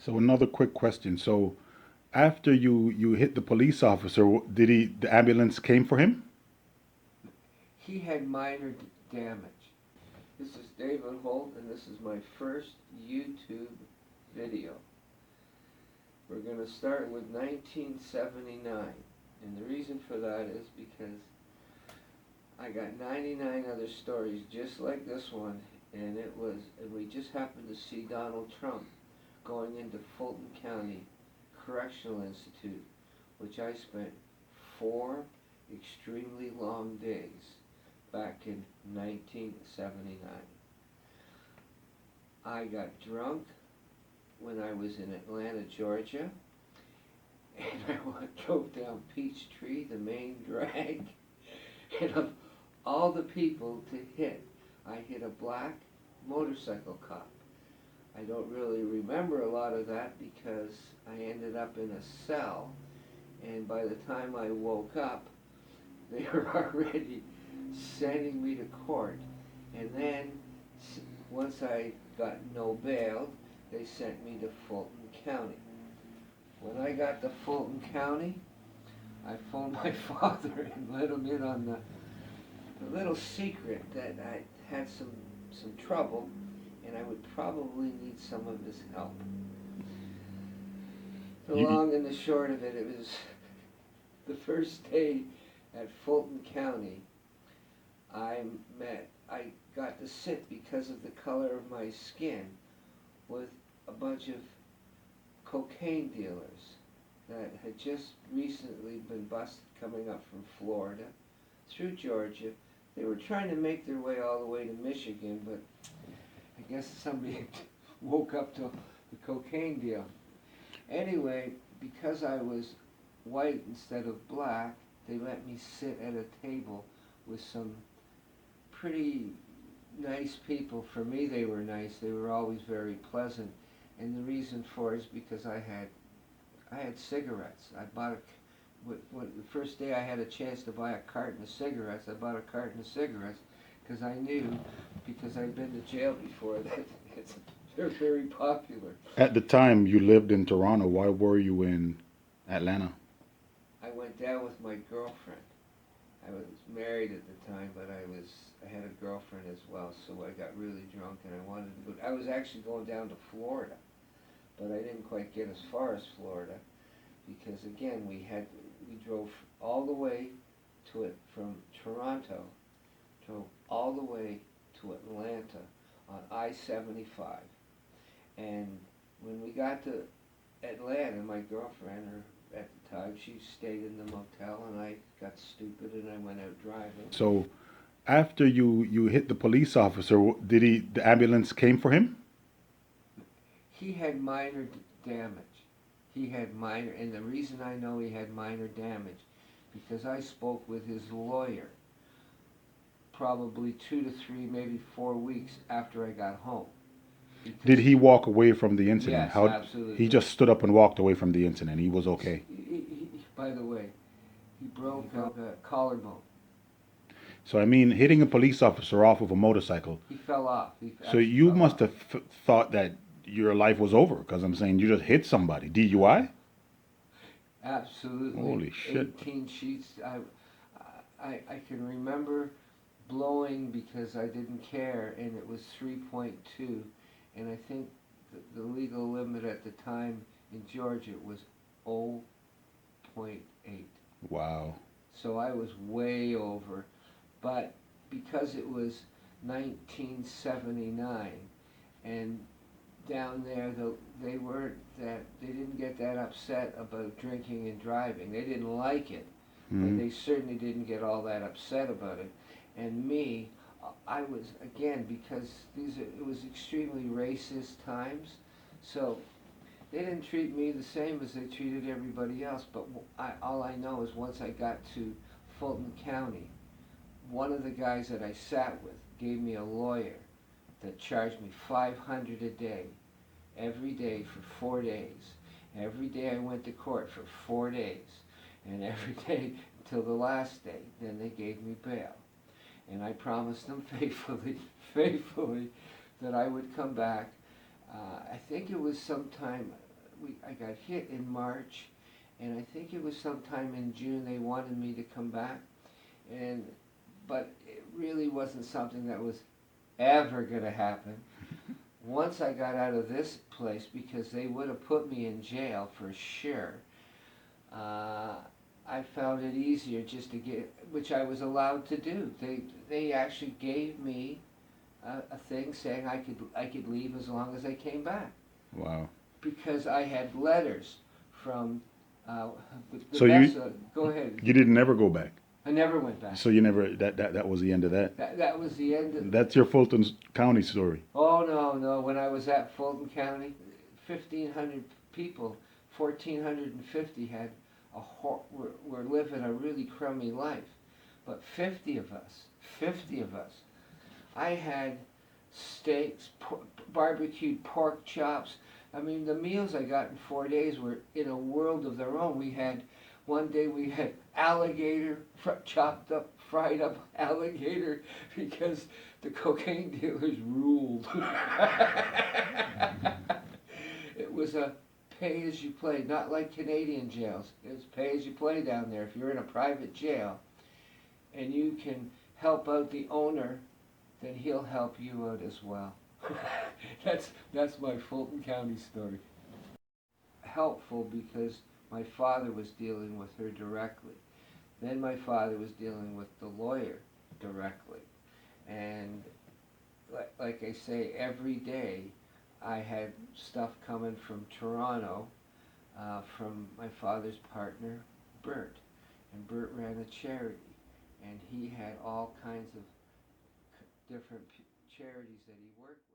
So another quick question. So after you hit the police officer, did the ambulance came for him? He had minor damage. This is David Holt, and this is my first YouTube video. We're going to start with 1979, and the reason for that is because I got 99 other stories just like this one, and we just happened to see Donald Trump going into Fulton County Correctional Institute, which I spent 4 extremely long days back in 1979. I got drunk when I was in Atlanta, Georgia, and I drove down Peachtree, the main drag, and of all the people to hit, I hit a black motorcycle cop. I don't really remember a lot of that because I ended up in a cell, and by the time I woke up, they were already sending me to court. And then, once I got no bail, they sent me to Fulton County. When I got to Fulton County, I phoned my father and let him in on the little secret that I had some trouble and I would probably need some of his help. The You, long and the short of it, it was the first day at Fulton County. I got to sit because of the color of my skin with a bunch of cocaine dealers that had just recently been busted coming up from Florida through Georgia. They were trying to make their way all the way to Michigan, but I guess somebody woke up to the cocaine deal. Anyway, because I was white instead of black, they let me sit at a table with some pretty nice people. For me, they were nice. They were always very pleasant. And the reason for it is because I had cigarettes. I bought the first day I had a chance to buy a carton of cigarettes, I bought a carton of cigarettes because I knew, because I'd been to jail before, that they're very popular. at the time you lived in Toronto. Why were you in Atlanta? I went down with my girlfriend. I was married at the time, but I had a girlfriend as well, so I got really drunk and I wanted to go. I was actually going down to Florida, but I didn't quite get as far as Florida because again we drove all the way to it from Toronto, drove all the way to Atlanta on I-75, and when we got to Atlanta, my girlfriend, or at the time, she stayed in the motel, and I got stupid and I went out driving. So after you hit the police officer, did the ambulance came for him? He had minor damage. He had minor, and the reason I know he had minor damage, because I spoke with his lawyer probably 2 to 3, maybe 4 weeks after I got home. Did Because, he walk away from the incident? yes, How he absolutely. just stood up and walked away from the incident? He was okay. By the way, he broke a collarbone. So I mean, hitting a police officer off of a motorcycle. He fell off. He So actually you fell must off. have thought that your life was over because I'm saying you just hit somebody. DUI? Absolutely. Holy shit! 18 sheets. I can remember blowing because I didn't care, and it was 3.2, and I think the legal limit at the time in Georgia was 0.8. Wow. So I was way over, but because it was 1979, and down there they didn't get that upset about drinking and driving. They didn't like it, but Hmm. they certainly didn't get all that upset about it. And me, I was, again, because it was extremely racist times, so they didn't treat me the same as they treated everybody else. But all I know is once I got to Fulton County, one of the guys that I sat with gave me a lawyer that charged me $500 a day, every day for 4 days. Every day I went to court for 4 days, and every day until the last day. Then they gave me bail, and I promised them faithfully, that I would come back. I think it was sometime I got hit in March, and I think it was sometime in June they wanted me to come back, but it really wasn't something that was ever gonna happen. Once I got out of this place, because they would have put me in jail for sure, I found it easier just to get, which I was allowed to do. They actually gave me a thing saying I could leave as long as I came back. Wow. Because I had letters from So go ahead. you didn't ever go back. I never went back. So you never that was the end of that. That was the end of. That's your Fulton County story. Oh no! When I was at Fulton County, 1,500 people, 1,450 had were living a really crummy life, but 50 of us, I had steaks, barbecued pork chops. I mean, the meals I got in 4 days were in a world of their own. One day we had alligator, chopped up, fried up alligator, because the cocaine dealers ruled. It was a pay-as-you-play, not like Canadian jails. It was pay-as-you-play down there. If you're in a private jail and you can help out the owner, then he'll help you out as well. That's my Fulton County story. Helpful because my father was dealing with her directly. Then my father was dealing with the lawyer directly. And like I say, every day I had stuff coming from Toronto, from my father's partner, Bert. And Bert ran a charity. And he had all kinds of different charities that he worked with.